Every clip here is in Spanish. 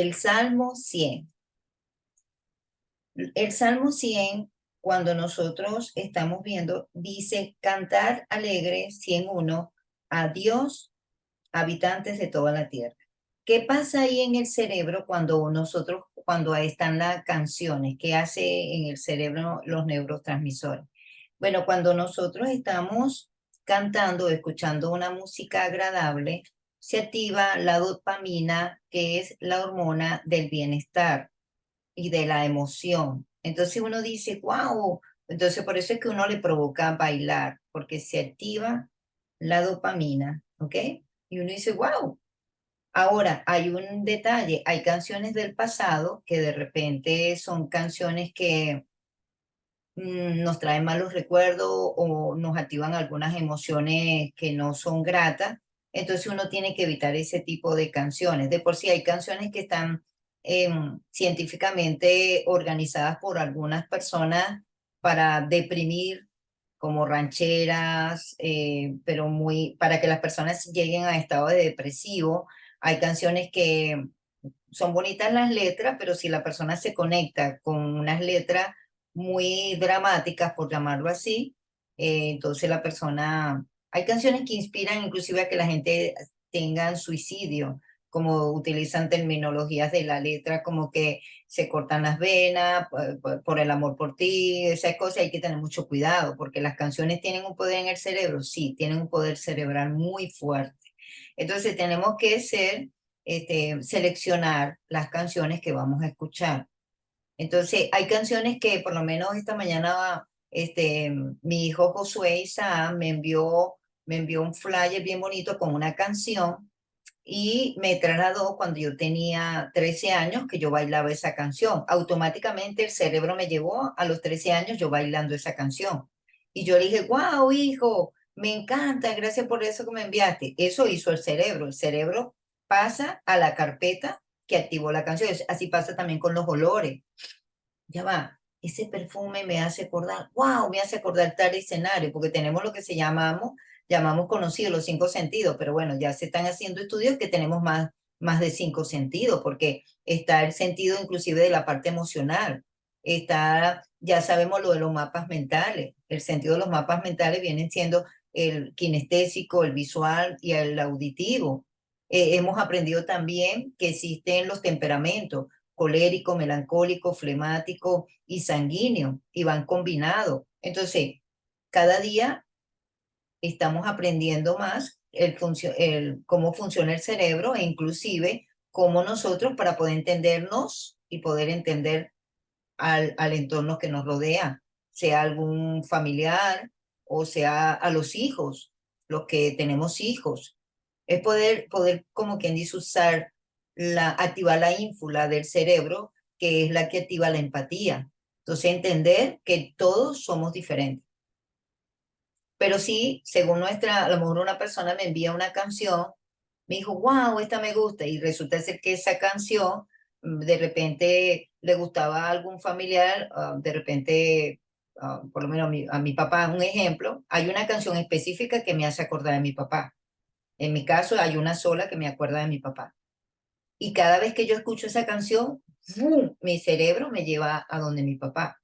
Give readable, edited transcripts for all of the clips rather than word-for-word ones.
el Salmo 100. El Salmo 100, cuando nosotros estamos viendo, dice, cantar alegre 101 a Dios, habitantes de toda la tierra. ¿Qué pasa ahí en el cerebro cuando ahí están las canciones? ¿Qué hace en el cerebro los neurotransmisores? Bueno, cuando nosotros estamos cantando, escuchando una música agradable, se activa la dopamina, que es la hormona del bienestar y de la emoción. Entonces uno dice, wow, entonces por eso es que uno le provoca bailar, porque se activa la dopamina, ¿ok? Y uno dice, wow. Ahora, hay un detalle, hay canciones del pasado que de repente son canciones que nos traen malos recuerdos o nos activan algunas emociones que no son gratas. Entonces uno tiene que evitar ese tipo de canciones. De por sí hay canciones que están científicamente organizadas por algunas personas para deprimir, como rancheras, pero para que las personas lleguen a estado de depresivo. Hay canciones que son bonitas las letras, pero si la persona se conecta con unas letras muy dramáticas, por llamarlo así, entonces la persona, hay canciones que inspiran inclusive a que la gente tenga suicidio, como utilizan terminologías de la letra, como que se cortan las venas por el amor por ti, esas cosas hay que tener mucho cuidado, porque las canciones tienen un poder en el cerebro, sí, tienen un poder cerebral muy fuerte. Entonces tenemos que seleccionar las canciones que vamos a escuchar. Entonces, hay canciones que por lo menos esta mañana mi hijo Josué Isa me envió un flyer bien bonito con una canción y me trasladó cuando yo tenía 13 años que yo bailaba esa canción. Automáticamente el cerebro me llevó a los 13 años yo bailando esa canción. Y yo le dije, wow, hijo, me encanta, gracias por eso que me enviaste. Eso hizo el cerebro. El cerebro pasa a la carpeta que activó la canción. Así pasa también con los olores. Ya va, ese perfume me hace acordar, wow, me hace acordar tal escenario, porque tenemos lo que llamamos conocidos los cinco sentidos, pero bueno, ya se están haciendo estudios que tenemos más de cinco sentidos, porque está el sentido inclusive de la parte emocional, ya sabemos lo de los mapas mentales, el sentido de los mapas mentales vienen siendo el kinestésico, el visual y el auditivo. Hemos aprendido también que existen los temperamentos colérico, melancólico, flemático y sanguíneo, y van combinados. Entonces, cada día estamos aprendiendo más cómo funciona el cerebro e inclusive cómo nosotros para poder entendernos y poder entender al entorno que nos rodea, sea algún familiar o sea a los hijos, los que tenemos hijos. Es poder como quien dice, activar la ínfula del cerebro, que es la que activa la empatía. Entonces, entender que todos somos diferentes. Pero sí, según a lo mejor una persona me envía una canción, me dijo, wow, esta me gusta, y resulta ser que esa canción de repente le gustaba a algún familiar, de repente, por lo menos a mi papá, un ejemplo, hay una canción específica que me hace acordar de mi papá. En mi caso, hay una sola que me acuerda de mi papá. Y cada vez que yo escucho esa canción, ¡fum!, mi cerebro me lleva a donde mi papá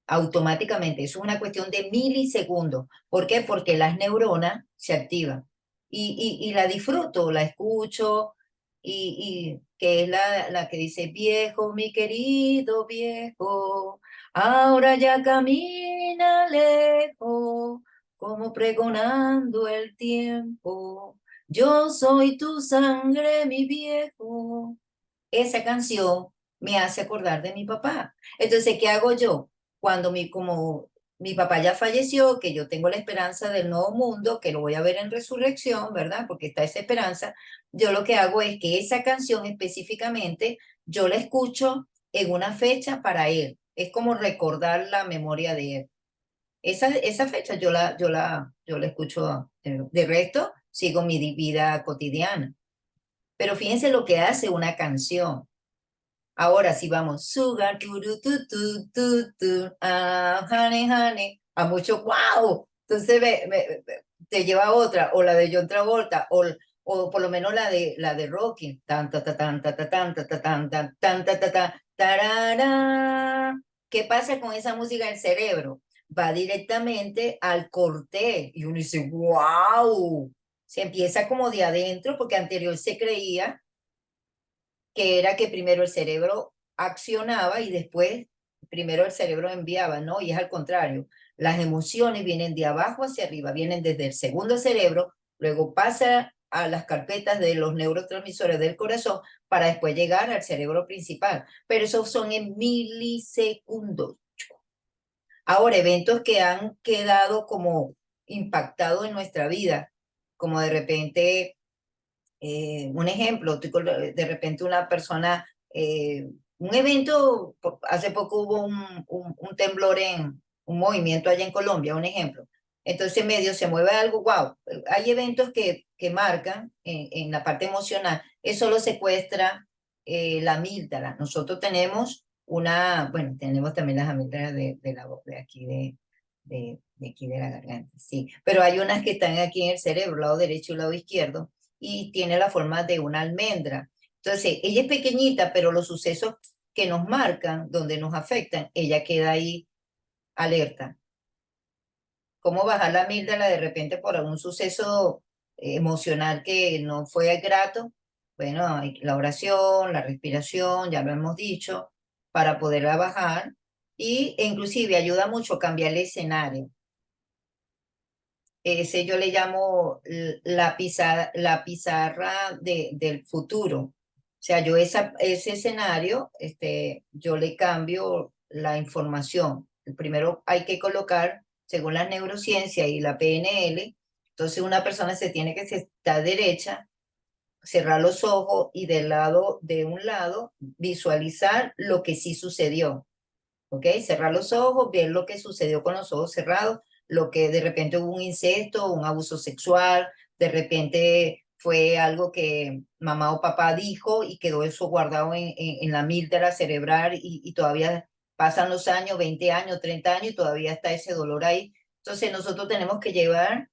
automáticamente. Eso es una cuestión de milisegundos. ¿Por qué? Porque las neuronas se activan. Y la disfruto, la escucho, y que es la que dice, viejo, mi querido viejo, ahora ya camina lejos, como pregonando el tiempo. Yo soy tu sangre, mi viejo. Esa canción me hace acordar de mi papá. Entonces, ¿qué hago yo? Como mi papá ya falleció, que yo tengo la esperanza del nuevo mundo, que lo voy a ver en resurrección, ¿verdad? Porque está esa esperanza. Yo lo que hago es que esa canción específicamente, yo la escucho en una fecha para él. Es como recordar la memoria de él. Esa fecha yo la escucho. De resto, sigo mi vida cotidiana. Pero fíjense lo que hace una canción. Ahora sí vamos, sugar, turu, honey, honey, a mucho wow. Entonces te lleva a otra, o la de John Travolta, o por lo menos la de Rocky, tan ta ta tan ta ta tan ta ta tan tan tan ta ta ta tarara. ¿Qué pasa con esa música en el cerebro? Va directamente al corte y uno dice, wow, se empieza como de adentro porque anterior se creía que era que primero el cerebro accionaba y después primero el cerebro enviaba, ¿no? Y es al contrario. Las emociones vienen de abajo hacia arriba, vienen desde el segundo cerebro, luego pasa a las carpetas de los neurotransmisores del corazón para después llegar al cerebro principal. Pero esos son en milisegundos. Ahora, eventos que han quedado como impactados en nuestra vida, como de repente un ejemplo, de repente una persona, un evento, hace poco hubo un temblor un movimiento allá en Colombia, un ejemplo. Entonces medio se mueve algo, wow, hay eventos que marcan en la parte emocional, eso lo secuestra la amígdala. Nosotros tenemos bueno, tenemos también las amígdalas de la voz, de aquí de aquí de la garganta, sí, pero hay unas que están aquí en el cerebro, lado derecho y lado izquierdo, y tiene la forma de una almendra. Entonces, ella es pequeñita, pero los sucesos que nos marcan, donde nos afectan, ella queda ahí alerta. ¿Cómo bajar la amígdala de repente por algún suceso emocional que no fue grato? Bueno, hay la oración, la respiración, ya lo hemos dicho, para poderla bajar. E inclusive ayuda mucho a cambiar el escenario. Ese yo le llamo la pizarra del futuro. O sea, yo ese escenario, yo le cambio la información. Primero hay que colocar, según la neurociencia y la PNL, entonces una persona se tiene que estar derecha, cerrar los ojos y de un lado, visualizar lo que sí sucedió. ¿Ok? Cerrar los ojos, ver lo que sucedió con los ojos cerrados, lo que de repente hubo un incesto, un abuso sexual, de repente fue algo que mamá o papá dijo y quedó eso guardado en la amígdala cerebral y todavía pasan los años, 20 años, 30 años y todavía está ese dolor ahí. Entonces nosotros tenemos que llevar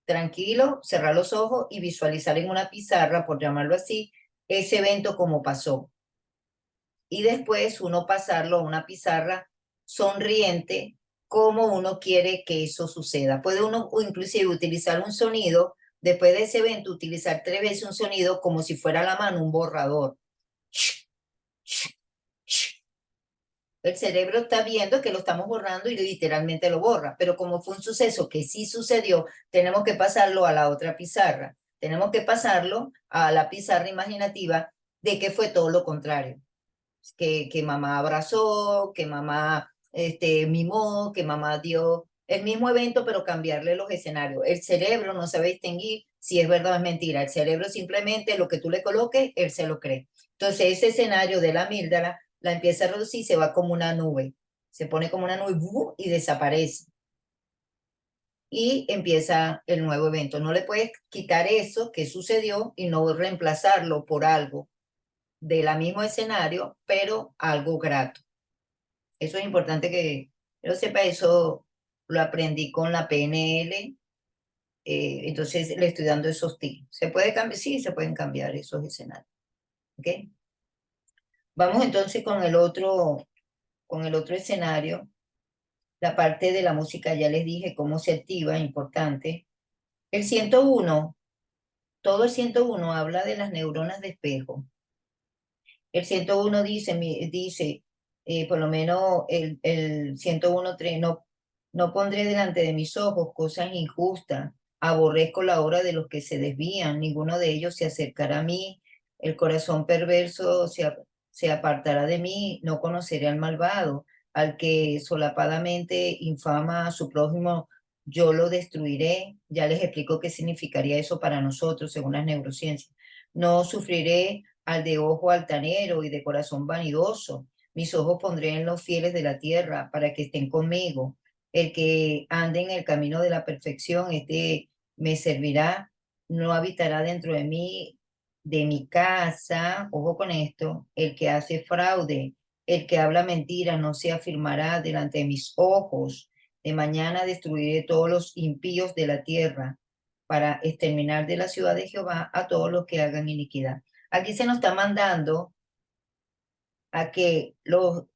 tranquilo, cerrar los ojos y visualizar en una pizarra, por llamarlo así, ese evento como pasó y después uno pasarlo a una pizarra sonriente como uno quiere que eso suceda. Puede uno o inclusive utilizar un sonido, después de ese evento utilizar 3 veces un sonido como si fuera la mano un borrador. El cerebro está viendo que lo estamos borrando y literalmente lo borra, pero como fue un suceso que sí sucedió, tenemos que pasarlo a la otra pizarra. Tenemos que pasarlo a la pizarra imaginativa de que fue todo lo contrario, que mamá abrazó, que mamá mimó, que mamá dio el mismo evento, pero cambiarle los escenarios. El cerebro no sabe distinguir si es verdad o es mentira. El cerebro simplemente lo que tú le coloques, él se lo cree. Entonces ese escenario de la amígdala la empieza a reducir, se va como una nube. Se pone como una nube ¡buf! Y desaparece. Y empieza el nuevo evento. No le puedes quitar eso que sucedió y no reemplazarlo por algo del mismo escenario, pero algo grato. Eso es importante que yo sepa, eso lo aprendí con la PNL, entonces le estoy dando esos tips. ¿Se puede cambiar? Sí, se pueden cambiar esos escenarios. ¿Ok? Vamos entonces con el otro escenario. La parte de la música ya les dije cómo se activa, importante. El 101, todo el 101 habla de las neuronas de espejo. El 101 dice por lo menos el 101.3, no pondré delante de mis ojos cosas injustas, aborrezco la hora de los que se desvían, ninguno de ellos se acercará a mí, el corazón perverso se apartará de mí, no conoceré al malvado, al que solapadamente infama a su prójimo, yo lo destruiré. Ya les explico qué significaría eso para nosotros, según las neurociencias. No sufriré al de ojo altanero y de corazón vanidoso. Mis ojos pondré en los fieles de la tierra para que estén conmigo. El que ande en el camino de la perfección, este me servirá, no habitará dentro de mi casa, ojo con esto, el que hace fraude, el que habla mentira, no se afirmará delante de mis ojos. De mañana destruiré todos los impíos de la tierra. para exterminar de la ciudad de Jehová a todos los que hagan iniquidad. Aquí se nos está mandando a que los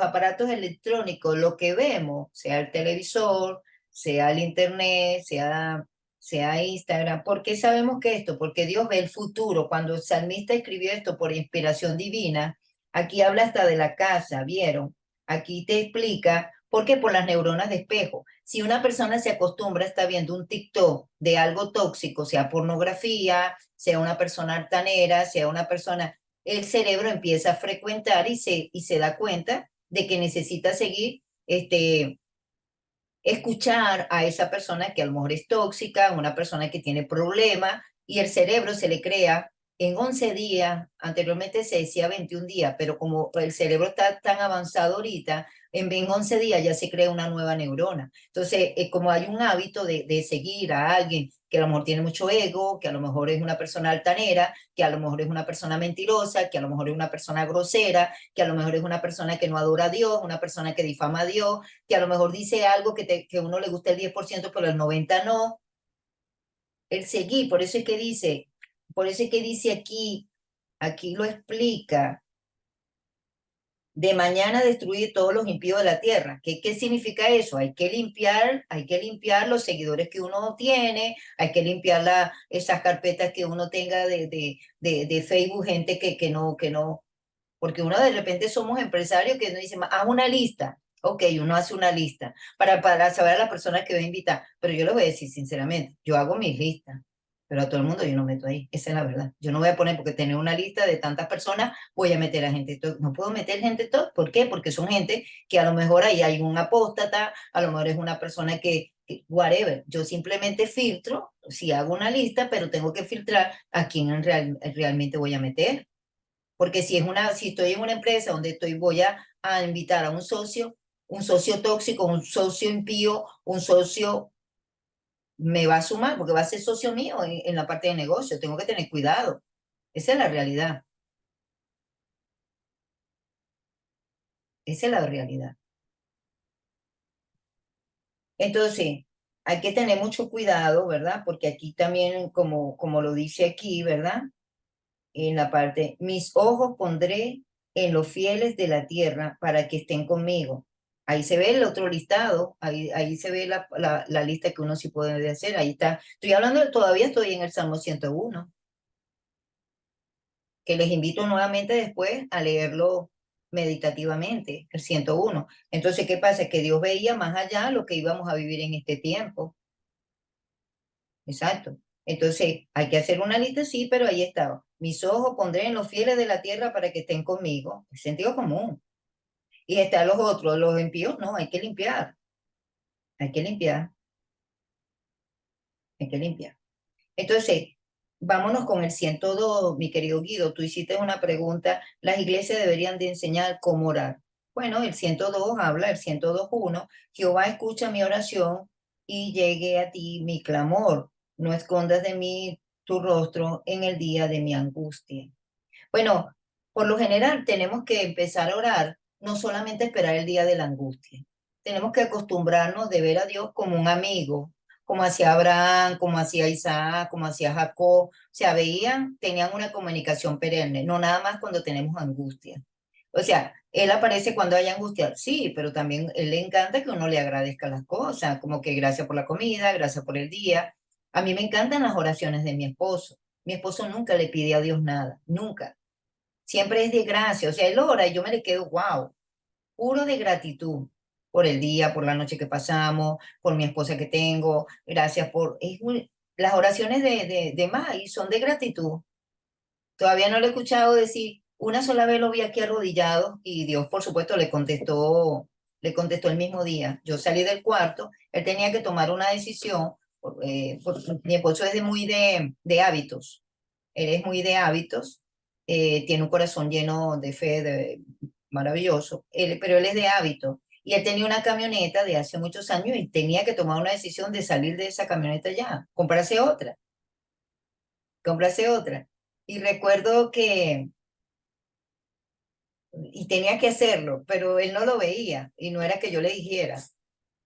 aparatos electrónicos, lo que vemos, sea el televisor, sea el internet, sea Instagram, ¿por qué sabemos que esto? Porque Dios ve el futuro. Cuando el salmista escribió esto por inspiración divina, aquí habla hasta de la casa, ¿vieron? Aquí te explica por qué por las neuronas de espejo. Si una persona se acostumbra a estar viendo un TikTok de algo tóxico, sea pornografía, sea una persona altanera, sea una persona, el cerebro empieza a frecuentar y se da cuenta de que necesita seguir, escuchar a esa persona que a lo mejor es tóxica, una persona que tiene problemas, y el cerebro se le crea en 11 días, anteriormente se decía 21 días, pero como el cerebro está tan avanzado ahorita, en 11 días ya se crea una nueva neurona. Entonces, como hay un hábito de seguir a alguien que a lo mejor tiene mucho ego, que a lo mejor es una persona altanera, que a lo mejor es una persona mentirosa, que a lo mejor es una persona grosera, que a lo mejor es una persona que no adora a Dios, una persona que difama a Dios, que a lo mejor dice algo que a uno le gusta el 10%, pero el 90% no. El seguir, por eso es que dice aquí, aquí lo explica, de mañana destruir todos los impíos de la tierra. ¿Qué significa eso? Hay que limpiar los seguidores que uno tiene, hay que limpiar esas carpetas que uno tenga de Facebook, gente que no, porque uno de repente somos empresarios que nos dicen, haz una lista. Ok, uno hace una lista para saber a las personas que va a invitar. Pero yo les voy a decir sinceramente, yo hago mis listas, pero a todo el mundo yo no meto ahí. Esa es la verdad. Yo no voy a poner, porque tener una lista de tantas personas, voy a meter a gente. No puedo meter gente todo. ¿Por qué? Porque son gente que a lo mejor ahí hay un apóstata, a lo mejor es una persona whatever. Yo simplemente filtro, si hago una lista, pero tengo que filtrar a quién realmente voy a meter. Porque si estoy en una empresa donde voy a invitar a un socio tóxico, un socio impío, un socio me va a sumar porque va a ser socio mío en la parte de negocio. Tengo que tener cuidado. Esa es la realidad. Esa es la realidad. Entonces, hay que tener mucho cuidado, ¿verdad? Porque aquí también, como lo dice aquí, ¿verdad? En la parte, mis ojos pondré en los fieles de la tierra para que estén conmigo. Ahí se ve el otro listado, ahí se ve la lista que uno sí puede hacer, ahí está. Estoy hablando, todavía estoy en el Salmo 101, que les invito nuevamente después a leerlo meditativamente, el 101. Entonces, ¿qué pasa? Que Dios veía más allá lo que íbamos a vivir en este tiempo. Exacto. Entonces, hay que hacer una lista, sí, pero ahí estaba. Mis ojos pondré en los fieles de la tierra para que estén conmigo. Es sentido común. Y están los otros, los impíos, no, hay que limpiar. Hay que limpiar, hay que limpiar. Entonces, vámonos con el 102, mi querido Guido. Tú hiciste una pregunta. Las iglesias deberían de enseñar cómo orar. Bueno, el 102 habla, el 102:1. Jehová escucha mi oración y llegue a ti mi clamor. No escondas de mí tu rostro en el día de mi angustia. Bueno, por lo general tenemos que empezar a orar, no solamente esperar el día de la angustia. Tenemos que acostumbrarnos de ver a Dios como un amigo, como hacía Abraham, como hacía Isaac, como hacía Jacob. O sea, veían, tenían una comunicación perenne, no nada más cuando tenemos angustia. O sea, él aparece cuando hay angustia, sí, pero también él le encanta que uno le agradezca las cosas, como que gracias por la comida, gracias por el día. A mí me encantan las oraciones de mi esposo. Mi esposo nunca le pide a Dios nada, nunca. Siempre es de gracia, o sea, él ora y yo me le quedo, wow, puro de gratitud por el día, por la noche que pasamos, por mi esposa que tengo, gracias por... las oraciones de Mai son de gratitud. Todavía no lo he escuchado decir, una sola vez lo vi aquí arrodillado y Dios, por supuesto, le contestó el mismo día. Yo salí del cuarto, él tenía que tomar una decisión, porque mi esposo es muy de hábitos, él es muy de hábitos, tiene un corazón lleno de fe, maravilloso, pero él es de hábitos. Y él tenía una camioneta de hace muchos años y tenía que tomar una decisión de salir de esa camioneta ya, comprarse otra. Y recuerdo y tenía que hacerlo, pero él no lo veía y no era que yo le dijera,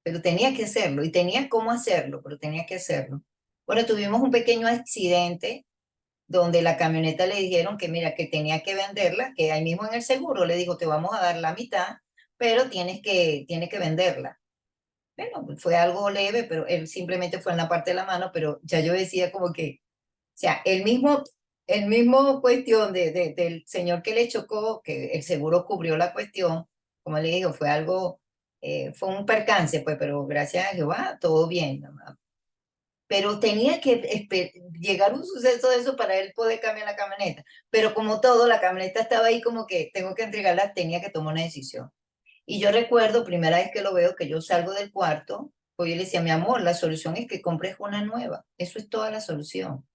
pero tenía que hacerlo y tenía cómo hacerlo, pero tenía que hacerlo. Bueno, tuvimos un pequeño accidente donde la camioneta le dijeron que mira, que tenía que venderla, que ahí mismo en el seguro le dijo, te vamos a dar la mitad, pero tienes que venderla. Bueno, pues fue algo leve, pero él simplemente fue en la parte de la mano, pero ya yo decía como que, o sea, el mismo cuestión del señor que le chocó, que el seguro cubrió la cuestión, como le digo, fue algo, fue un percance, pues, pero gracias a Jehová, todo bien, ¿no? Pero tenía que llegar un suceso de eso para él poder cambiar la camioneta. Pero como todo, la camioneta estaba ahí como que tengo que entregarla, tenía que tomar una decisión. Y yo recuerdo, primera vez que lo veo, que yo salgo del cuarto, pues yo le decía, mi amor, la solución es que compres una nueva. Eso es toda la solución.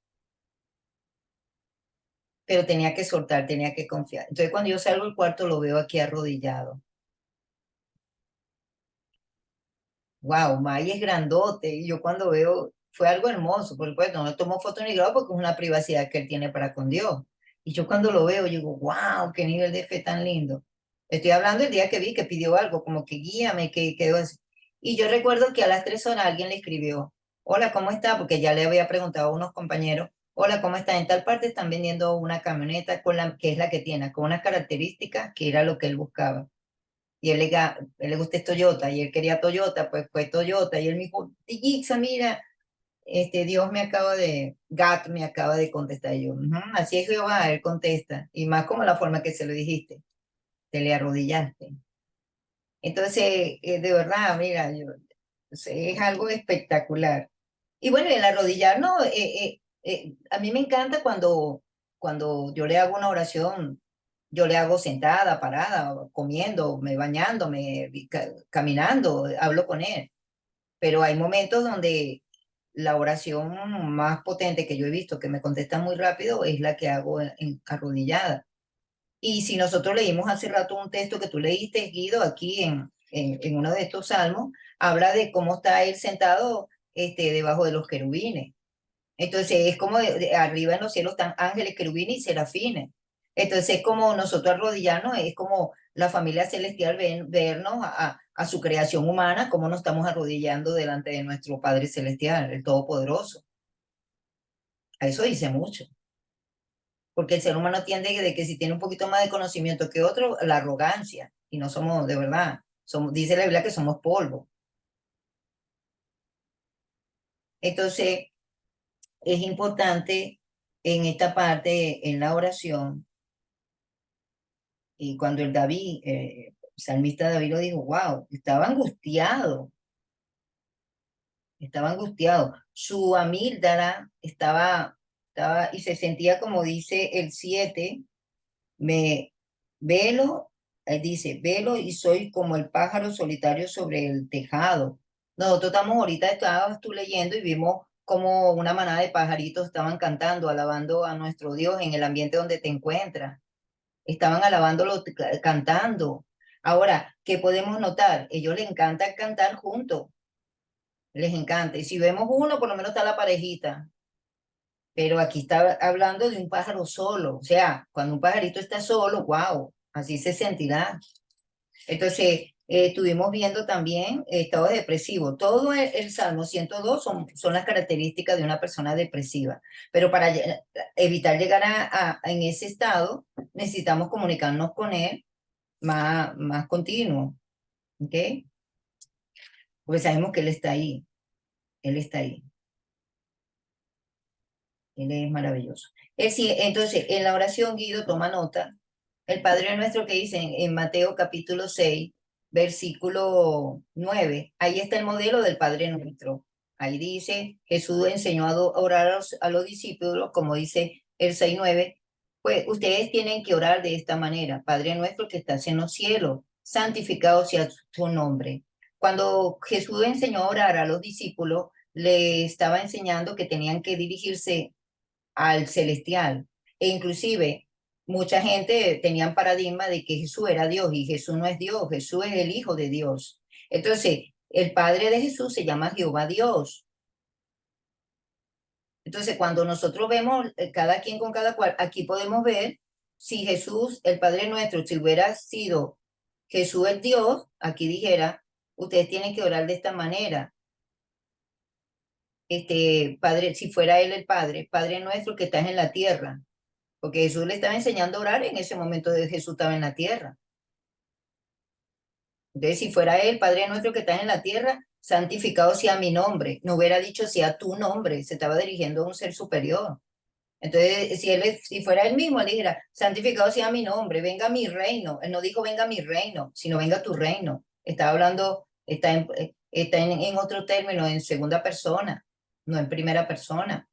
Pero tenía que soltar, tenía que confiar. Entonces cuando yo salgo del cuarto lo veo aquí arrodillado. Wow, May es grandote. Y yo cuando veo, fue algo hermoso, por supuesto, no le tomo foto ni grado porque es una privacidad que él tiene para con Dios. Y yo cuando lo veo, yo digo, wow, qué nivel de fe tan lindo. Estoy hablando el día que vi que pidió algo, como que guíame, que quedó así. Y yo recuerdo que a las 3 horas alguien le escribió, hola, ¿cómo está? Porque ya le había preguntado a unos compañeros, hola, ¿cómo está? En tal parte están vendiendo una camioneta con que es la que tiene, con unas características que era lo que él buscaba y él le gusta Toyota, y él quería Toyota, pues fue Toyota, y él me dijo, Gixa, mira, Dios me acaba Gat me acaba de contestar, y yo, "Ujú, así es Jehová, él contesta, y más como la forma que se lo dijiste, te le arrodillaste. Entonces, de verdad, mira, es algo espectacular. Y bueno, el arrodillar, no, a mí me encanta cuando yo le hago una oración, yo le hago sentada, parada, comiendo, me bañándome, caminando, hablo con él. Pero hay momentos donde la oración más potente que yo he visto, que me contesta muy rápido, es la que hago arrodillada. Y si nosotros leímos hace rato un texto que tú leíste, Guido, aquí en uno de estos salmos, habla de cómo está él sentado debajo de los querubines. Entonces es como arriba en los cielos están ángeles, querubines y serafines. Entonces es como nosotros arrodillarnos, es como la familia celestial vernos a su creación humana, como nos estamos arrodillando delante de nuestro Padre Celestial, el Todopoderoso. A eso dice mucho, porque el ser humano tiende de que si tiene un poquito más de conocimiento que otro, la arrogancia, y no somos de verdad, dice la Biblia que somos polvo. Entonces es importante en esta parte, en la oración, y cuando el David, salmista David lo dijo, wow, estaba angustiado. Su amígdala estaba y se sentía como dice el 7 me velo, dice, velo y soy como el pájaro solitario sobre el tejado. Nosotros estamos ahorita, estabas tú leyendo y vimos como una manada de pajaritos estaban cantando, alabando a nuestro Dios en el ambiente donde te encuentras. Estaban alabándolo, cantando. Ahora, ¿qué podemos notar? Ellos les encanta cantar juntos, les encanta. Y si vemos uno, por lo menos está la parejita. Pero aquí está hablando de un pájaro solo. O sea, cuando un pajarito está solo, wow, así se sentirá. Entonces, estuvimos viendo también estado depresivo. Todo el Salmo 102 son las características de una persona depresiva. Pero para evitar llegar en ese estado, necesitamos comunicarnos con él más continuo, ¿ok? Porque sabemos que Él está ahí, Él está ahí, Él es maravilloso. Sí, entonces, en la oración, Guido, toma nota, el Padre Nuestro que dice en Mateo capítulo 6 versículo 9 ahí está el modelo del Padre Nuestro. Ahí dice, Jesús enseñó a orar a los discípulos, como dice el 6:9, pues ustedes tienen que orar de esta manera, Padre Nuestro que estás en los cielos, santificado sea su nombre. Cuando Jesús enseñó a orar a los discípulos, le estaba enseñando que tenían que dirigirse al celestial. E inclusive mucha gente tenía un paradigma de que Jesús era Dios y Jesús no es Dios, Jesús es el Hijo de Dios. Entonces, el Padre de Jesús se llama Jehová Dios. Entonces, cuando nosotros vemos cada quien con cada cual, aquí podemos ver si Jesús, el Padre nuestro, si hubiera sido Jesús el Dios, aquí dijera, ustedes tienen que orar de esta manera. Padre, si fuera él el Padre, Padre nuestro que estás en la tierra, porque Jesús le estaba enseñando a orar en ese momento de Jesús estaba en la tierra. Entonces, si fuera él, Padre nuestro que estás en la tierra, santificado sea mi nombre. No hubiera dicho sea tu nombre, se estaba dirigiendo a un ser superior. Entonces, si fuera él mismo, él dijera, santificado sea mi nombre, venga mi reino. Él no dijo venga mi reino, sino venga tu reino. Está hablando, está en otro término, en segunda persona, no en primera persona.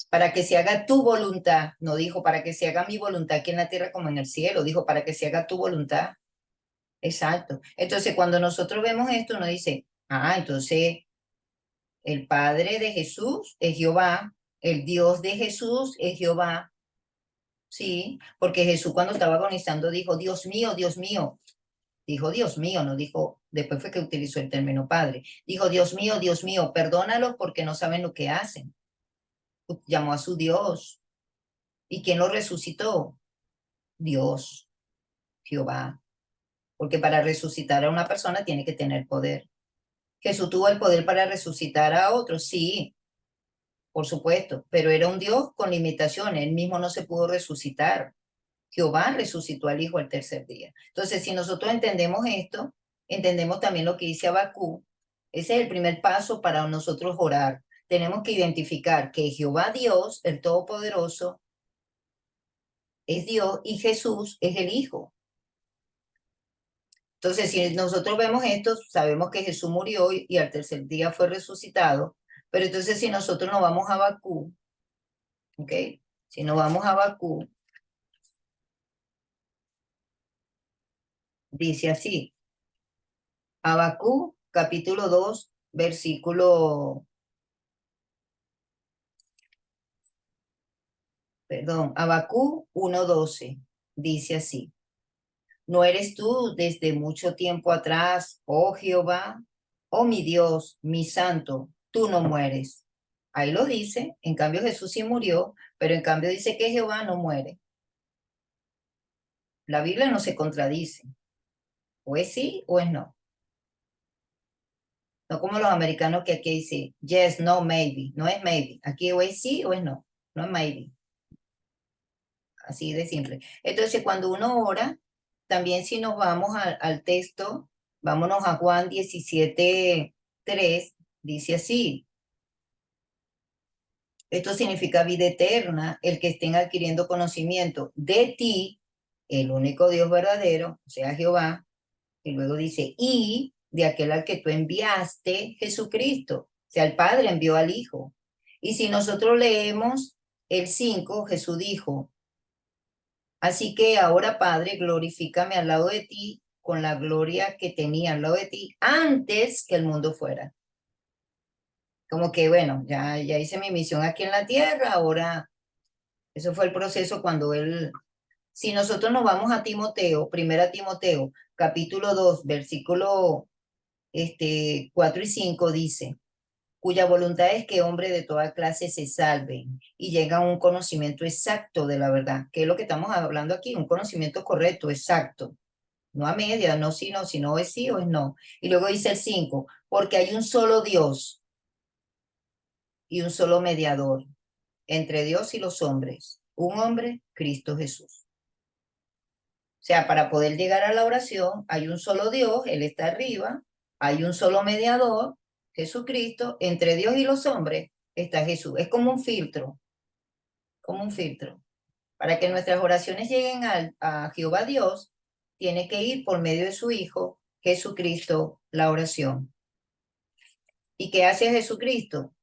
Para que se haga tu voluntad, no dijo para que se haga mi voluntad aquí en la tierra como en el cielo, dijo para que se haga tu voluntad. Exacto. Entonces, cuando nosotros vemos esto, uno dice, entonces el Padre de Jesús es Jehová, el Dios de Jesús es Jehová, sí, porque Jesús cuando estaba agonizando dijo, Dios mío, dijo Dios mío, no dijo, después fue que utilizó el término Padre, dijo Dios mío, perdónalos porque no saben lo que hacen. Llamó a su Dios. ¿Y quién lo resucitó? Dios, Jehová, porque para resucitar a una persona tiene que tener poder. Jesús tuvo el poder para resucitar a otros, sí, por supuesto, pero era un Dios con limitaciones, él mismo no se pudo resucitar. Jehová resucitó al Hijo al tercer día. Entonces, si nosotros entendemos esto, entendemos también lo que dice Abacú. Ese es el primer paso para nosotros orar. Tenemos que identificar que Jehová Dios, el Todopoderoso, es Dios y Jesús es el Hijo. Entonces, si nosotros vemos esto, sabemos que Jesús murió y al tercer día fue resucitado, pero entonces si nosotros nos vamos a Bakú, ¿ok? Si nos vamos a Bakú, dice así, Abacú, capítulo 2, versículo, perdón, Abacú 1:12, dice así, ¿no eres tú desde mucho tiempo atrás, oh Jehová, oh mi Dios, mi santo, tú no mueres? Ahí lo dice, en cambio Jesús sí murió, pero en cambio dice que Jehová no muere. La Biblia no se contradice, o es sí o es no. No como los americanos que aquí dice yes, no, maybe. No es maybe. Aquí o es sí o es no. No es maybe. Así de simple. Entonces, cuando uno ora, también si nos vamos al texto, vámonos a Juan 17:3, dice así. Esto significa vida eterna, el que estén adquiriendo conocimiento de ti, el único Dios verdadero, o sea, Jehová. Y luego dice, y de aquel al que tú enviaste, Jesucristo. O sea, el Padre envió al Hijo. Y si nosotros leemos el 5, Jesús dijo, así que ahora, Padre, glorifícame al lado de ti con la gloria que tenía al lado de ti antes que el mundo fuera. Como que, bueno, ya hice mi misión aquí en la tierra, ahora, eso fue el proceso cuando él, si nosotros nos vamos a Timoteo, primera Timoteo, capítulo 2, versículo 4 y 5 dice, cuya voluntad es que hombres de toda clase se salven y lleguen a un conocimiento exacto de la verdad, que es lo que estamos hablando aquí, un conocimiento correcto, exacto, no a media, no sino, sino es sí o es no. Y luego dice el 5, porque hay un solo Dios y un solo mediador entre Dios y los hombres, un hombre, Cristo Jesús. O sea, para poder llegar a la oración, hay un solo Dios, Él está arriba, hay un solo mediador, Jesucristo, entre Dios y los hombres está Jesús. Es como un filtro, como un filtro. Para que nuestras oraciones lleguen a Jehová Dios, tiene que ir por medio de su Hijo, Jesucristo, la oración. ¿Y qué hace Jesucristo?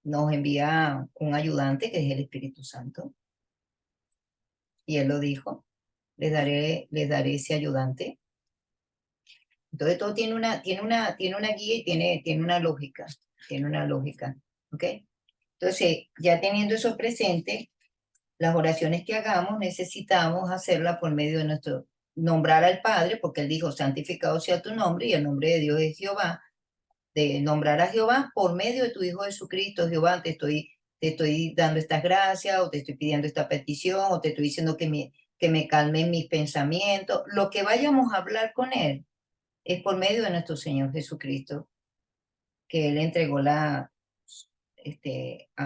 Nos envía un ayudante que es el Espíritu Santo. Y Él lo dijo, les daré ese ayudante. Entonces todo tiene una guía y tiene una lógica, ¿ok? Entonces, ya teniendo eso presente, las oraciones que hagamos necesitamos hacerlas por medio de nombrar al Padre, porque Él dijo, santificado sea tu nombre, y el nombre de Dios es Jehová, de nombrar a Jehová por medio de tu Hijo Jesucristo. Jehová, te estoy dando estas gracias, o te estoy pidiendo esta petición, o te estoy diciendo que me calmen mis pensamientos. Lo que vayamos a hablar con Él es por medio de nuestro Señor Jesucristo. que Él entregó a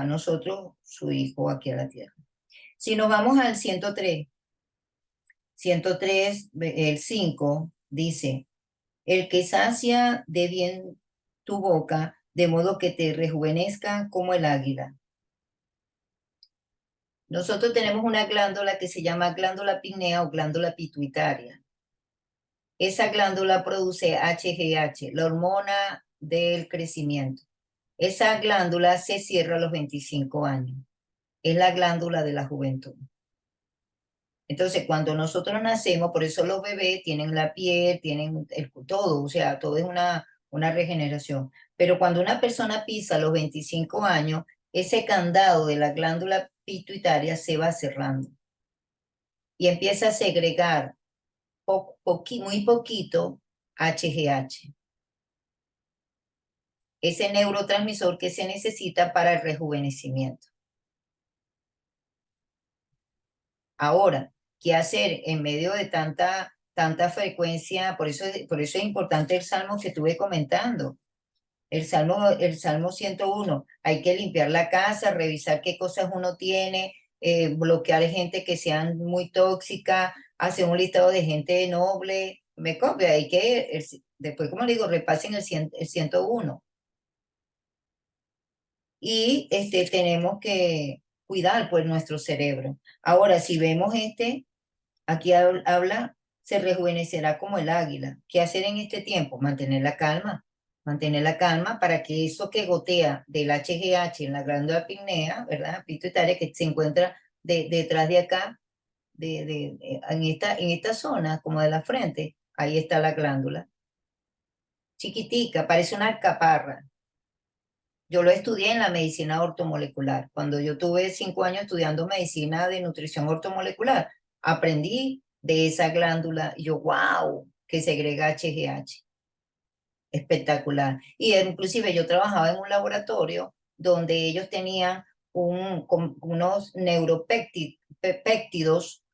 nosotros, su Hijo, aquí a la tierra. Si nos vamos al 103, el 5 dice, el que sacia de bien tu boca, de modo que te rejuvenezca como el águila. Nosotros tenemos una glándula que se llama glándula pignea o glándula pituitaria. Esa glándula produce HGH, la hormona del crecimiento. Esa glándula se cierra a los 25 años. Es la glándula de la juventud. Entonces, cuando nosotros nacemos, por eso los bebés tienen la piel, tienen todo, o sea, todo es una regeneración. Pero cuando una persona pisa los 25 años, ese candado de la glándula pituitaria se va cerrando y empieza a segregar muy poquito HGH, ese neurotransmisor que se necesita para el rejuvenecimiento. Ahora, ¿qué hacer en medio de tanta frecuencia? Por eso es importante el salmo que estuve comentando. El salmo 101. Hay que limpiar la casa, revisar qué cosas uno tiene, bloquear gente que sean muy tóxica, hacer un listado de gente noble. Me copia, después, como digo, repasen el 101. Y tenemos que cuidar pues nuestro cerebro. Ahora, si vemos aquí habla, se rejuvenecerá como el águila. ¿Qué hacer en este tiempo? Mantener la calma para que eso que gotea del HGH en la glándula pignea, ¿verdad? Pituitaria, que se encuentra detrás de acá, en esta zona, como de la frente, ahí está la glándula. Chiquitica, parece una alcaparra. Yo lo estudié en la medicina ortomolecular. Cuando yo tuve 5 años estudiando medicina de nutrición ortomolecular, aprendí de esa glándula. Y yo, wow, que segrega HGH. Espectacular. Y inclusive yo trabajaba en un laboratorio donde ellos tenían unos neuropéptidos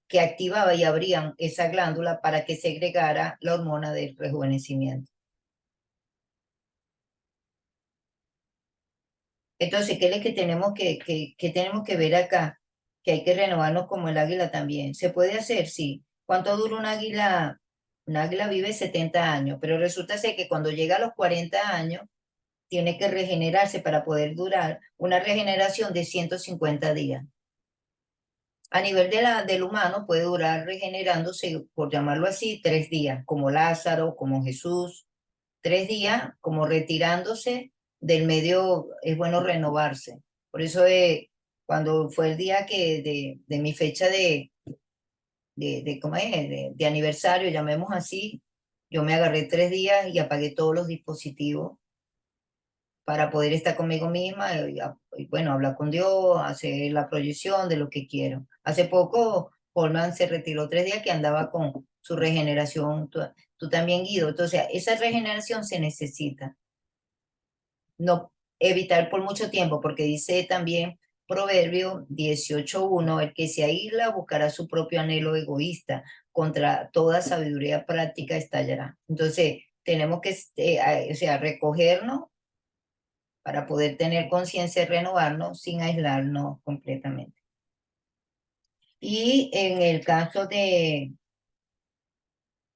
que activaban y abrían esa glándula para que segregara la hormona del rejuvenecimiento. Entonces, ¿qué es lo que tenemos que ver acá? Que hay que renovarnos como el águila también. ¿Se puede hacer? Sí. ¿Cuánto dura un águila? Un águila vive 70 años, pero resulta ser que cuando llega a los 40 años, tiene que regenerarse para poder durar una regeneración de 150 días. A nivel del humano puede durar regenerándose, por llamarlo así, 3 días, como Lázaro, como Jesús. 3 días como retirándose del medio, es bueno renovarse. Por eso cuando fue el día de mi fecha ¿cómo es? De aniversario, llamemos así, yo me agarré 3 días y apagué todos los dispositivos para poder estar conmigo misma y, bueno, hablar con Dios, hacer la proyección de lo que quiero. Hace poco, Holman se retiró 3 días que andaba con su regeneración, tú también, Guido. Entonces, esa regeneración se necesita. No evitar por mucho tiempo, porque dice también Proverbio 18:1, el que se aísla buscará su propio anhelo egoísta, contra toda sabiduría práctica estallará. Entonces, tenemos que, o sea, recogernos para poder tener conciencia y renovarnos sin aislarnos completamente. Y en el caso de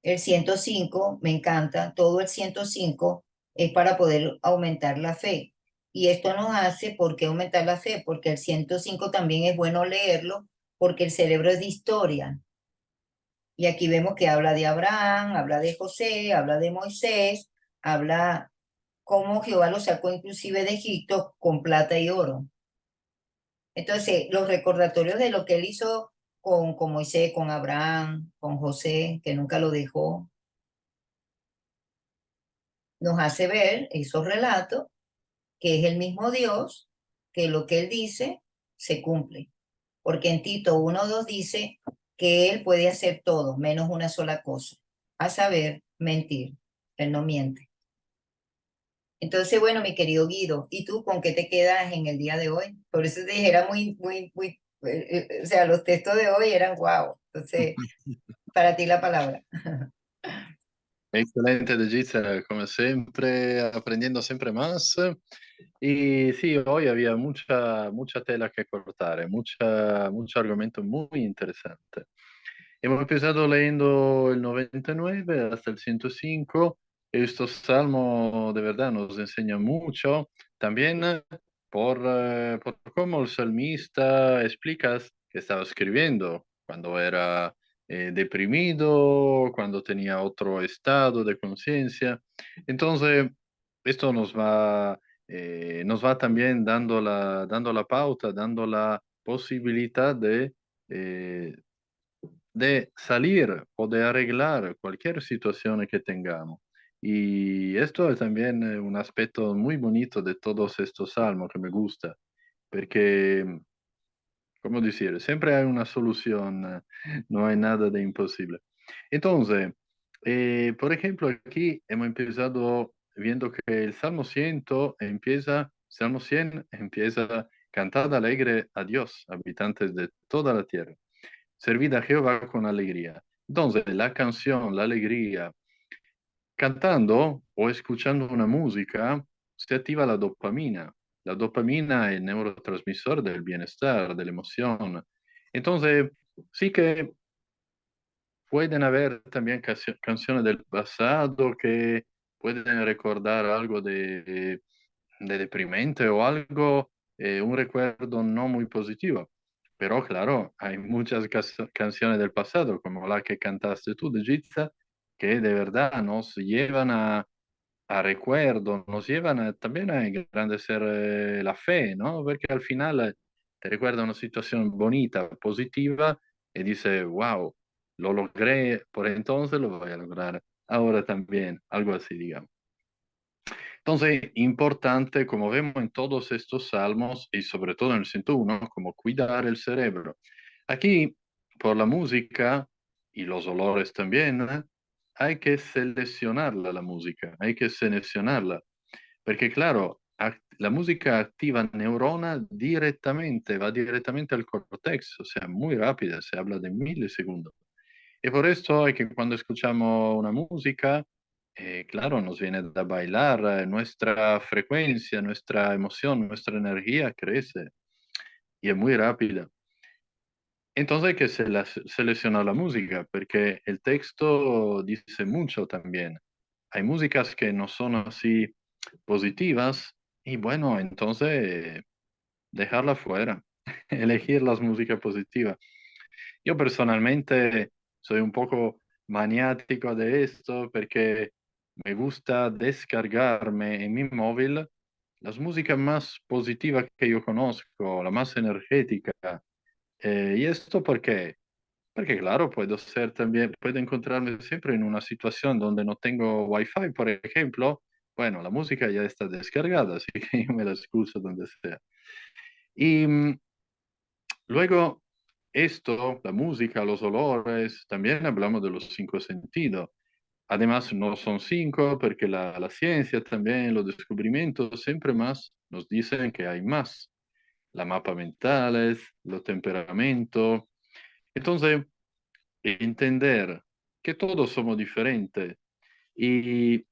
el 105, me encanta, todo el 105 es para poder aumentar la fe. Y esto nos hace, ¿por qué aumentar la fe? Porque el 105 también es bueno leerlo, porque el cerebro es de historia. Y aquí vemos que habla de Abraham, habla de José, habla de Moisés, habla cómo Jehová lo sacó inclusive de Egipto con plata y oro. Entonces, los recordatorios de lo que él hizo con Moisés, con Abraham, con José, que nunca lo dejó, nos hace ver esos relatos que es el mismo Dios, que lo que él dice se cumple. Porque en Tito 1:2 dice que él puede hacer todo, menos una sola cosa, a saber, mentir. Él no miente. Entonces, bueno, mi querido Guido, ¿y tú con qué te quedas en el día de hoy? Por eso te dije, era muy, muy, muy, o sea, los textos de hoy eran guau. Entonces, para ti la palabra. Excelente, Dejiza, como siempre, aprendiendo siempre más. Y sí, hoy había mucha tela que cortar, mucho argumento muy interesante. Hemos empezado leyendo el 99 hasta el 105. Estos salmos de verdad nos enseñan mucho. También por cómo el salmista explica que estaba escribiendo cuando era deprimido, cuando tenía otro estado de conciencia. Entonces, esto nos va también dando la pauta, dando la posibilidad eh, de salir o de arreglar cualquier situación que tengamos. Y esto es también un aspecto muy bonito de todos estos salmos que me gusta, porque, ¿cómo decir? Siempre hay una solución, no hay nada de imposible. Entonces, por ejemplo, aquí hemos empezado viendo que el Salmo 100 empieza, cantad alegre a Dios, habitantes de toda la tierra. Servid a Jehová con alegría. Entonces, la canción, la alegría, cantando o escuchando una música, se activa la dopamina. La dopamina es el neurotransmisor del bienestar, de la emoción. Entonces, sí que pueden haber también canciones del pasado que pueden recordar algo de deprimente o algo, un recuerdo no muy positivo. Pero claro, hay muchas canciones del pasado, como la que cantaste tú de Jitsa, que de verdad nos llevan a recuerdos, nos llevan también a engrandecer la fe, ¿no? Porque al final te recuerda una situación bonita, positiva, y dice, wow, lo logré por entonces, lo voy a lograr ahora también, algo así, digamos. Entonces, importante, como vemos en todos estos salmos y sobre todo en el 101, como cuidar el cerebro. Aquí, por la música y los olores también, hay que seleccionarla la música, hay que seleccionarla, porque claro, la música activa neuronas directamente, va directamente al cortex, o sea, muy rápida, se habla de milisegundos. Y por esto hay que cuando escuchamos una música, claro, nos viene a bailar, nuestra frecuencia, nuestra emoción, nuestra energía crece y es muy rápida. Entonces hay que seleccionar la música porque el texto dice mucho también. Hay músicas que no son así positivas y bueno, entonces dejarla fuera, elegir las músicas positivas. Yo personalmente soy un poco maniático de esto porque me gusta descargarme en mi móvil las músicas más positivas que yo conozco, la más energética. ¿Y esto por qué? Porque claro, puedo encontrarme siempre en una situación donde no tengo wifi, por ejemplo. Bueno, la música ya está descargada, así que yo me la escucho donde sea. Y luego, esto, la música, los olores, también hablamos de los cinco sentidos. Además, no son cinco, porque la ciencia también, los descubrimientos, siempre más nos dicen que hay más. La mapa mentales, los temperamentos. Entonces, entender que todos somos diferentes. Y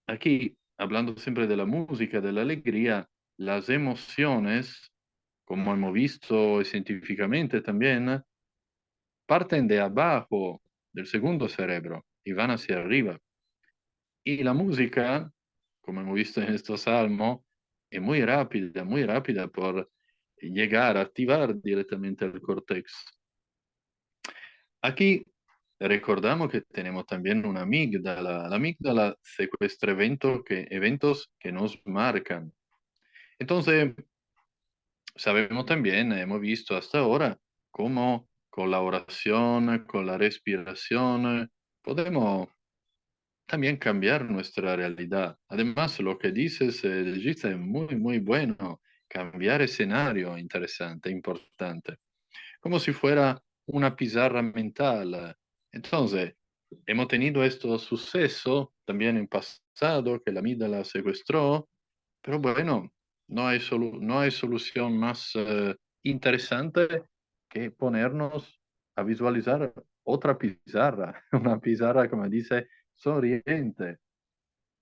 aquí, hablando siempre de la música, de la alegría, las emociones, como hemos visto científicamente también, parten de abajo del segundo cerebro y van hacia arriba. Y la música, como hemos visto en estos salmos, es muy rápida por llegar a activar directamente el córtex. Aquí recordamos que tenemos también una amígdala. La amígdala secuestra eventos que nos marcan. Entonces, sabemos también, hemos visto hasta ahora, cómo con la oración, con la respiración, podemos también cambiar nuestra realidad. Además, lo que dices, Gita, es muy bueno. Cambiar escenario, interesante, importante. Como si fuera una pizarra mental. Entonces, hemos tenido estos sucesos también en pasado, que la amígdala secuestró, pero bueno, no hay solución más interesante que ponernos a visualizar otra pizarra, una pizarra, como dice, sonriente.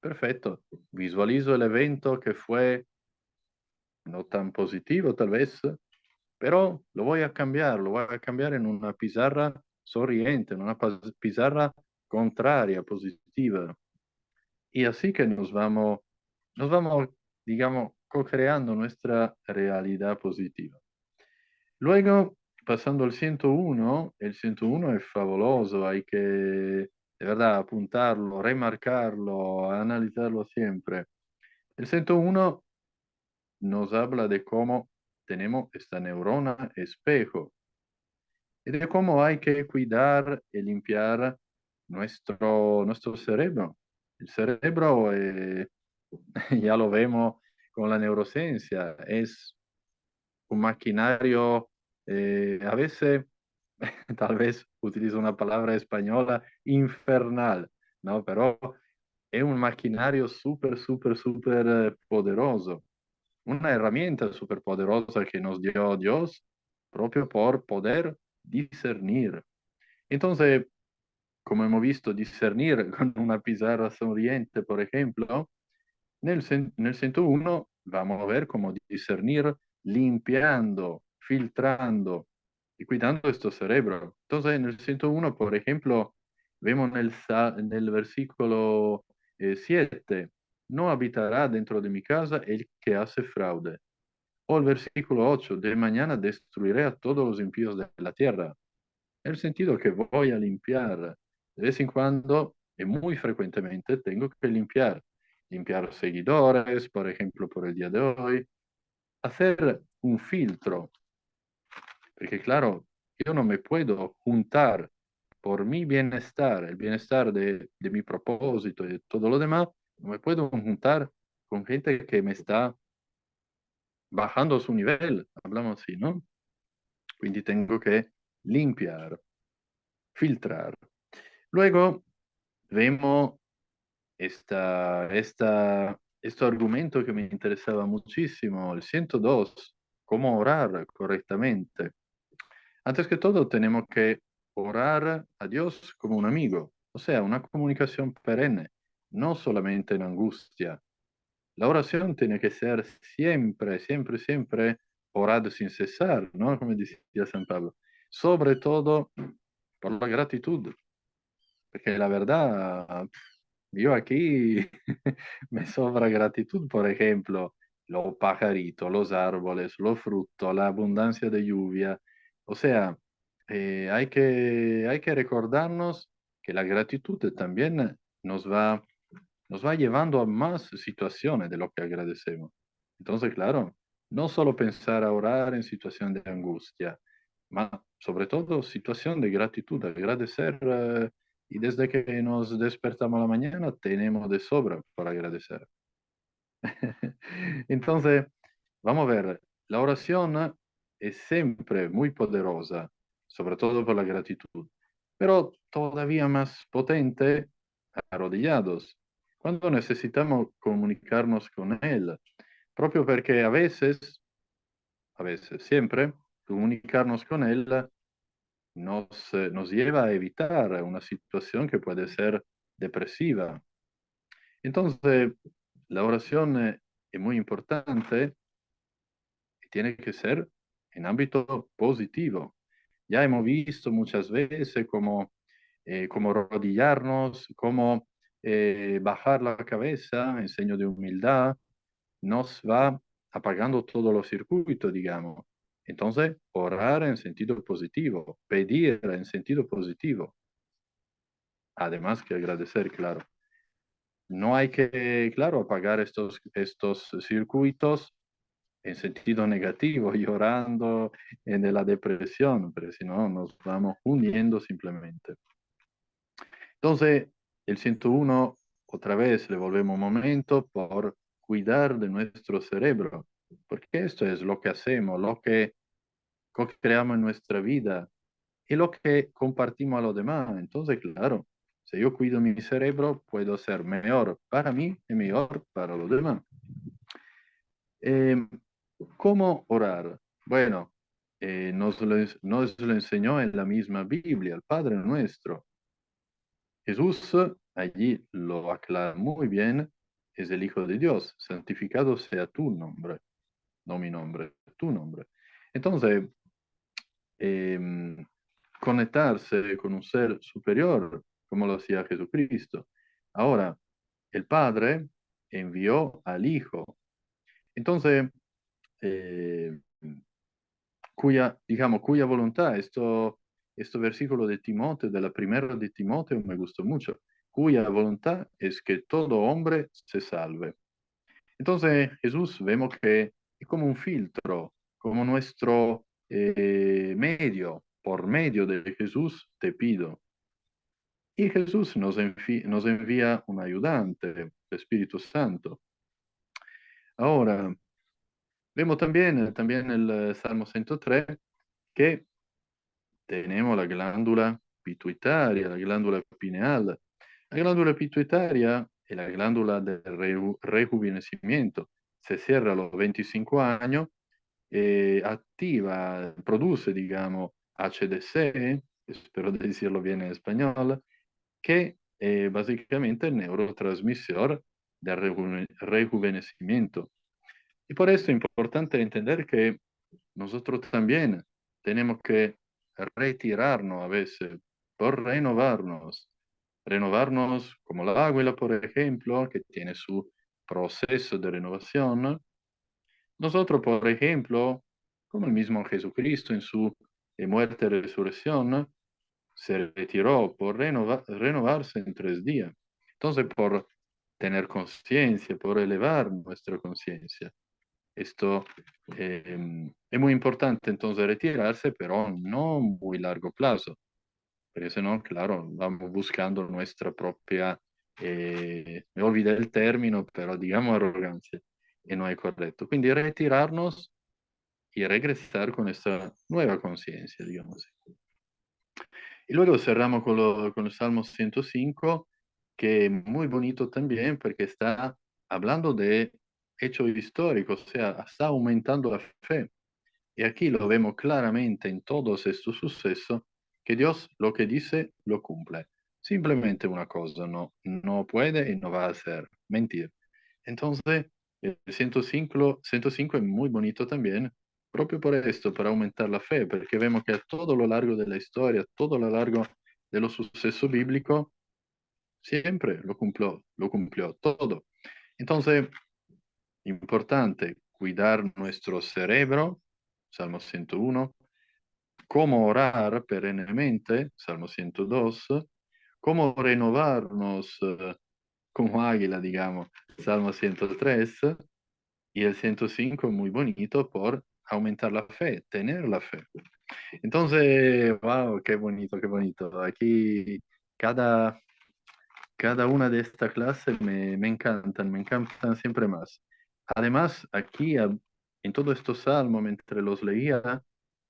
Perfecto. Visualizo el evento que fue no tan positivo tal vez, pero lo voy a cambiar en una pizarra sonriente, en una pizarra contraria, positiva. Y así que nos vamos, digamos, co-creando nuestra realidad positiva. Luego, pasando al 101, el 101 es fabuloso, hay que de verdad apuntarlo, remarcarlo, analizarlo siempre. El 101 nos habla de cómo tenemos esta neurona espejo y de cómo hay que cuidar y limpiar nuestro cerebro. El cerebro, ya lo vemos con la neurociencia, es un maquinario, a veces, tal vez utilizo una palabra española, infernal, ¿no? Pero es un maquinario súper, súper, súper poderoso, una herramienta súper poderosa que nos dio Dios propio por poder discernir. Entonces, como hemos visto, discernir con una pizarra sonriente, por ejemplo, en el 101 vamos a ver cómo discernir limpiando, filtrando y cuidando este cerebro. Entonces, en el 101, por ejemplo, vemos en el versículo 7, no habitará dentro de mi casa el que hace fraude. O el versículo 8, de mañana destruiré a todos los impíos de la tierra. El sentido que voy a limpiar de vez en cuando y muy frecuentemente tengo que limpiar. Limpiar seguidores, por ejemplo, por el día de hoy. Hacer un filtro, porque claro, yo no me puedo juntar por mi bienestar, el bienestar de mi propósito y de todo lo demás, no me puedo juntar con gente que me está bajando su nivel, hablamos así, ¿no? Quindi tengo que limpiar, filtrar. Luego vemos este argumento que me interesaba muchísimo, el 102, cómo orar correctamente. Antes que todo, tenemos que orar a Dios como un amigo, o sea, una comunicación perenne, no solamente en angustia. La oración tiene que ser siempre, siempre, siempre orada sin cesar, ¿no? Como decía San Pablo. Sobre todo por la gratitud, porque la verdad, yo aquí me sobra gratitud, por ejemplo, los pajaritos, los árboles, los frutos, la abundancia de lluvia. O sea, hay que recordarnos que la gratitud también nos va llevando a más situaciones de lo que agradecemos. Entonces, claro, no solo pensar a orar en situación de angustia, mas sobre todo situación de gratitud, agradecer, y desde que nos despertamos a la mañana tenemos de sobra para agradecer. Entonces, vamos a ver, la oración es siempre muy poderosa, sobre todo por la gratitud, pero todavía más potente arrodillados, cuando necesitamos comunicarnos con Él, proprio perché a veces, siempre, comunicarnos con Él nos lleva a evitar una situación que puede ser depresiva. Entonces, la oración es muy importante y tiene que ser en ámbito positivo. Ya hemos visto muchas veces cómo arrodillarnos, cómo bajar la cabeza en seño de humildad, nos va apagando todos los circuitos, digamos. Entonces, orar en sentido positivo, pedir en sentido positivo, además que agradecer, claro. No hay que, claro, apagar estos circuitos en sentido negativo, llorando en la depresión, pero si no, nos vamos hundiendo simplemente. Entonces, el 101, otra vez le volvemos un momento por cuidar de nuestro cerebro, porque esto es lo que hacemos, lo que creamos en nuestra vida y lo que compartimos a los demás. Entonces, claro, si yo cuido mi cerebro, puedo ser mejor para mí y mejor para los demás. Eh, ¿Cómo orar? Bueno, nos lo enseñó en la misma Biblia, el Padre Nuestro. Jesús allí lo aclara muy bien, es el Hijo de Dios, santificado sea tu nombre, no mi nombre, tu nombre. Entonces, em, conectarse con un ser superior, como lo hacía Jesucristo. Ahora, el Padre envió al Hijo. Entonces, eh, cuya voluntad, esto versículo de Timoteo, de la primera de Timoteo, me gustó mucho, cuya voluntad es que todo hombre se salve. Entonces Jesús vemos que es como un filtro, como nuestro medio, por medio de Jesús te pido. Y Jesús nos envía un ayudante, el Espíritu Santo. Ahora, vemos también el Salmo 103, que tenemos la glándula pituitaria, la glándula pineal. La glándula pituitaria es la glándula del rejuvenecimiento. Se cierra a los 25 años, activa, produce, digamos, HDC, espero decirlo bien en español, que básicamente es el neurotransmisor del rejuvenecimiento. Y por eso es importante entender que nosotros también tenemos que retirarnos a veces por renovarnos. Renovarnos como la águila, por ejemplo, que tiene su proceso de renovación. Nosotros, por ejemplo, como el mismo Jesucristo en su muerte y resurrección, se retiró por renovarse en 3 días. Entonces, por tener conciencia, por elevar nuestra conciencia. Esto es muy importante entonces retirarse, pero no muy largo plazo, porque si no, claro, vamos buscando nuestra propia, me olvidé el término, pero digamos arrogancia, y no es correcto. Quindi retirarnos y regresar con esta nueva conciencia, digamos así. Y luego cerramos con el Salmo 105, que es muy bonito también porque está hablando de hechos históricos, o sea, está aumentando la fe. Y aquí lo vemos claramente en todos estos sucesos, que Dios lo que dice lo cumple. Simplemente una cosa, no puede y no va a hacer, mentir. Entonces, el 105 es muy bonito también, proprio por esto, para aumentar la fe, porque vemos que a todo lo largo de la historia, a todo lo largo de los sucesos bíblicos, siempre lo cumplió todo. Entonces, importante cuidar nuestro cerebro, Salmo 101, cómo orar perennemente, Salmo 102, cómo renovarnos como águila, digamos, Salmo 103, y el 105 muy bonito por aumentar la fe, tener la fe. Entonces, wow, qué bonito, qué bonito. Aquí cada, cada una de estas clases me encantan siempre más. Además, aquí en todos estos salmos, mientras los leía,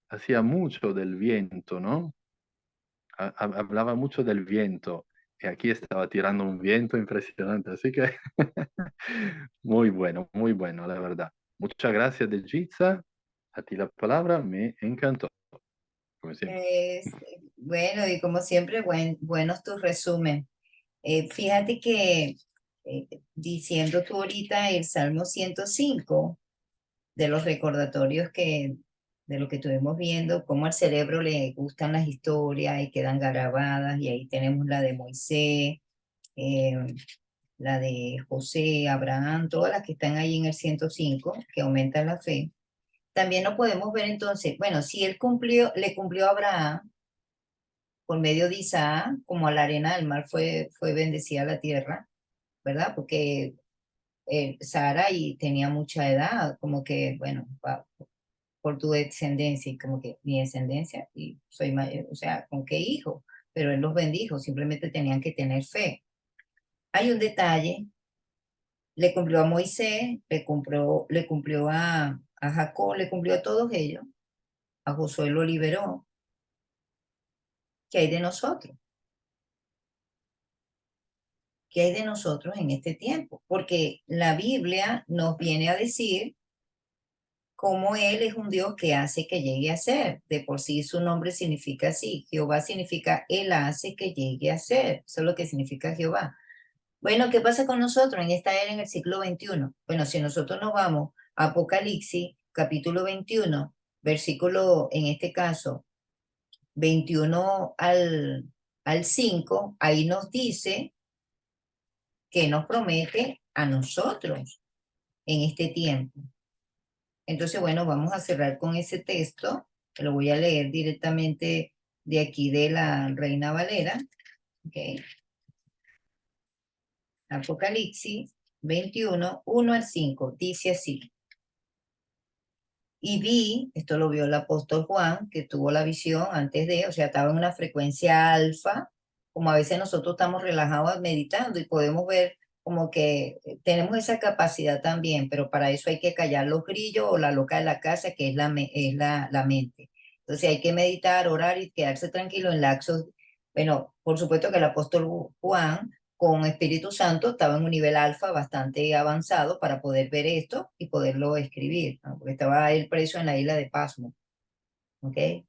hacía mucho del viento, ¿no? Hablaba mucho del viento. Y aquí estaba tirando un viento impresionante, así que muy bueno, la verdad. Muchas gracias, de Jitsa. A ti la palabra, me encantó, como siempre. Bueno, y como siempre, buenos tus resumen. Fíjate que diciendo tú ahorita el Salmo 105 de los recordatorios de lo que estuvimos viendo, cómo al cerebro le gustan las historias y quedan grabadas, y ahí tenemos la de Moisés, eh, la de José, Abraham, todas las que están ahí en el 105 que aumentan la fe. También lo podemos ver entonces, bueno, si él cumplió, le cumplió a Abraham por medio de Isaac, como a la arena del mar fue bendecida la tierra, ¿verdad? Porque Sara y tenía mucha edad, como que, bueno, por tu descendencia, y como que mi descendencia, y soy mayor, o sea, ¿con qué hijo? Pero él los bendijo, simplemente tenían que tener fe. Hay un detalle, le cumplió a Moisés, le cumplió a Jacob, le cumplió a todos ellos, a Josué lo liberó. ¿Qué hay de nosotros? ¿Qué hay de nosotros en este tiempo? Porque la Biblia nos viene a decir como Él es un Dios que hace que llegue a ser. De por sí su nombre significa así. Jehová significa Él hace que llegue a ser. Eso es lo que significa Jehová. Bueno, ¿qué pasa con nosotros en esta era en el siglo XXI? Bueno, si nosotros nos vamos a Apocalipsis, capítulo 21, versículo, en este caso, 21 al 5, ahí nos dice que nos promete a nosotros en este tiempo. Entonces, bueno, vamos a cerrar con ese texto, que lo voy a leer directamente de aquí de la Reina Valera, ¿ok? Apocalipsis 21, 1 al 5, dice así. Y vi, esto lo vio el apóstol Juan, que tuvo la visión antes de, o sea, estaba en una frecuencia alfa, como a veces nosotros estamos relajados meditando y podemos ver como que tenemos esa capacidad también, pero para eso hay que callar los grillos o la loca de la casa, que es la mente. Entonces hay que meditar, orar y quedarse tranquilo en laxos. Bueno, por supuesto que el apóstol Juan con Espíritu Santo estaba en un nivel alfa bastante avanzado para poder ver esto y poderlo escribir, ¿no? Porque estaba él preso en la isla de Pasmo, ¿ok?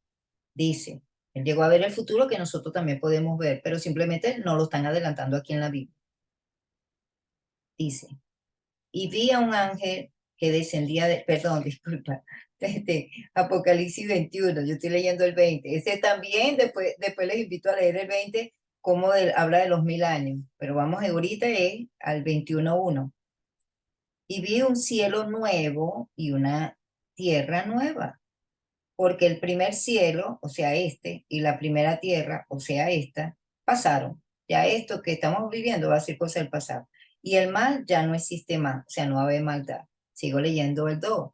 Dice, él llegó a ver el futuro que nosotros también podemos ver, pero simplemente no lo están adelantando aquí en la Biblia. Dice, y vi a un ángel que descendía de, perdón, disculpa, Apocalipsis 21, yo estoy leyendo el 20, ese también, después les invito a leer el 20, como habla de los 1000 años, pero vamos ahorita al 21:1. Y vi un cielo nuevo y una tierra nueva, porque el primer cielo, o sea, este, y la primera tierra, o sea, esta, pasaron. Ya esto que estamos viviendo va a ser cosa del pasado. Y el mal ya no existe más, o sea, no va a haber maldad. Sigo leyendo el 2.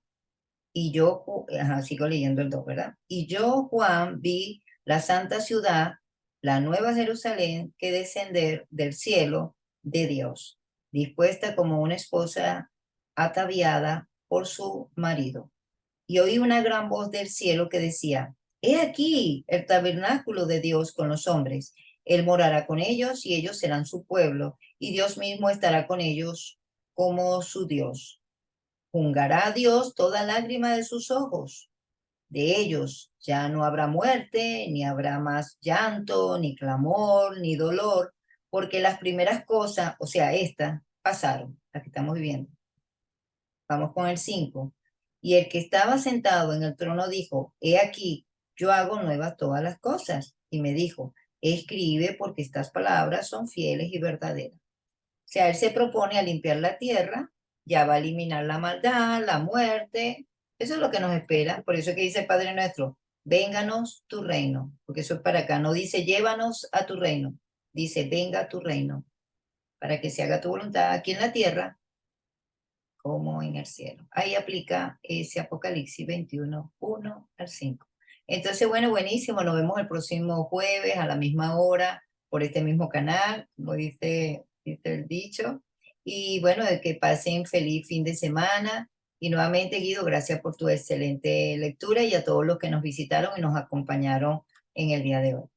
Y yo, ajá, sigo leyendo el 2, ¿verdad? Y yo, Juan, vi la santa ciudad, la nueva Jerusalén, que descender del cielo de Dios, dispuesta como una esposa ataviada por su marido. Y oí una gran voz del cielo que decía, He aquí el tabernáculo de Dios con los hombres. Él morará con ellos y ellos serán su pueblo, y Dios mismo estará con ellos como su Dios. Jungará a Dios toda lágrima de sus ojos. De ellos ya no habrá muerte, ni habrá más llanto, ni clamor, ni dolor, porque las primeras cosas, o sea, estas, pasaron, las que estamos viviendo. Vamos con el 5. Y el que estaba sentado en el trono dijo, He aquí, yo hago nuevas todas las cosas. Y me dijo, escribe porque estas palabras son fieles y verdaderas. O sea, él se propone a limpiar la tierra, ya va a eliminar la maldad, la muerte. Eso es lo que nos espera. Por eso es que dice el Padre nuestro, vénganos tu reino, porque eso es para acá. No dice llévanos a tu reino, dice venga a tu reino, para que se haga tu voluntad aquí en la tierra como en el cielo. Ahí aplica ese Apocalipsis 21, 1 al 5. Entonces, bueno, buenísimo. Nos vemos el próximo jueves a la misma hora por este mismo canal, como dice el dicho. Y bueno, de que pasen feliz fin de semana. Y nuevamente, Guido, gracias por tu excelente lectura y a todos los que nos visitaron y nos acompañaron en el día de hoy.